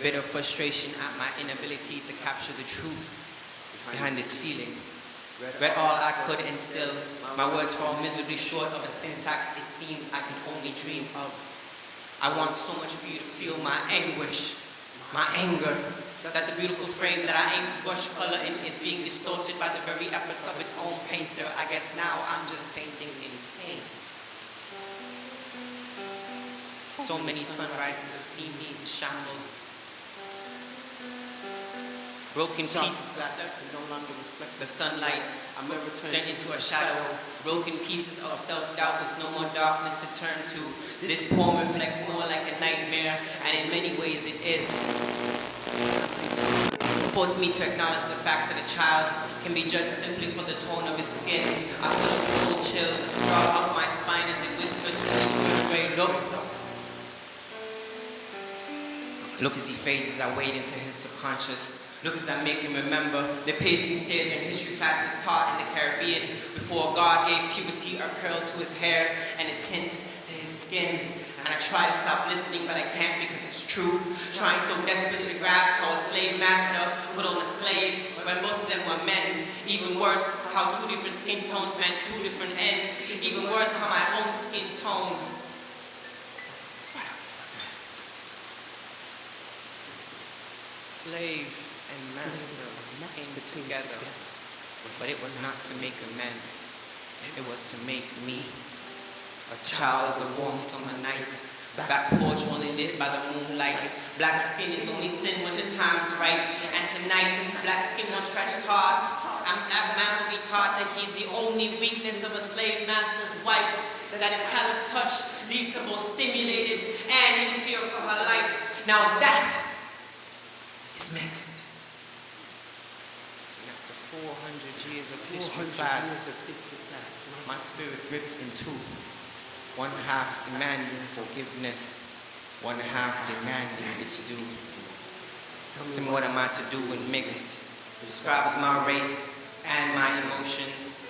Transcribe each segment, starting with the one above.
bitter frustration at my inability to capture the truth behind this feeling. Read all I could and still, my words fall miserably short of a syntax it seems I can only dream of. I want so much for you to feel my anguish, my anger, that the beautiful frame that I aim to brush color in is being distorted by the very efforts of its own painter. I guess now I'm just painting in pain. So many sunrises have seen me in shambles. Broken pieces of no longer reflect the sunlight. I'm turned into a shadow. Broken pieces of self-doubt with no more darkness to turn to. This poem reflects more like a nightmare, and in many ways it is. Force me to acknowledge the fact that a child can be judged simply for the tone of his skin. I feel a cold chill draw up my spine as it whispers to me, look. Look as he fades as I wade into his subconscious. Look as I make him remember the piercing stares in history classes taught in the Caribbean before God gave puberty a curl to his hair and a tint to his skin. And I try to stop listening, but I can't because it's true. Trying so desperately to grasp how a slave master put on a slave when both of them were men. Even worse, how two different skin tones meant two different ends. Even worse, how my own skin tone slave and master came together, but it was not to make amends. It was to make me a child of the warm summer night. Back porch only lit by the moonlight. Black skin is only sin when the time's right. And tonight, black skin was stretched hard. That man will be taught that he's the only weakness of a slave master's wife. That his callous touch leaves her both stimulated and in fear for her life. Now that is mixed. And after 400 years of history class, my spirit ripped in two. One half demanding forgiveness, one half demanding its due. Tell me what am I to do when mixed? Describes my race and my emotions.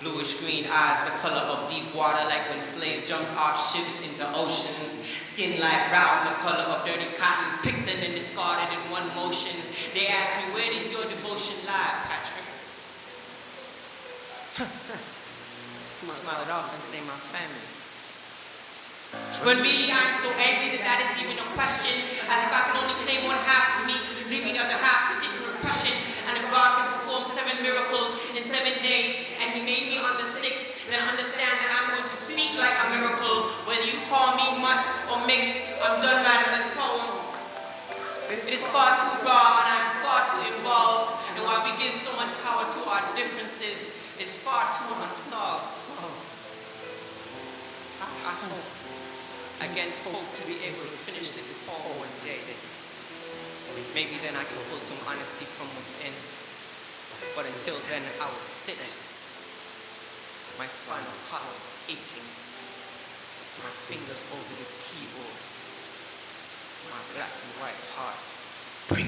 Bluish green eyes, the color of deep water, like when slaves jumped off ships into oceans. Skin like brown, the color of dirty cotton, picked and then discarded in one motion. They asked me, where does your devotion lie, Patrick? I smile it off and say, my family. When really I'm so angry that is even a question, as if I can only claim one half of me, leaving the other half to sit in repression. And if God can perform 7 miracles in 7 days, and he made me on the 6th, then understand that I'm going to speak like a miracle. Whether you call me mutt or mixed, I'm done writing this poem. It is far too raw and I'm far too involved, and while we give so much power to our differences, it's far too unsolved. I hope, against hope, to be able to finish this poem one day. Maybe then I can pull some honesty from within. But until then, I will sit, my spinal column aching, my fingers over this keyboard, my black and white heart break.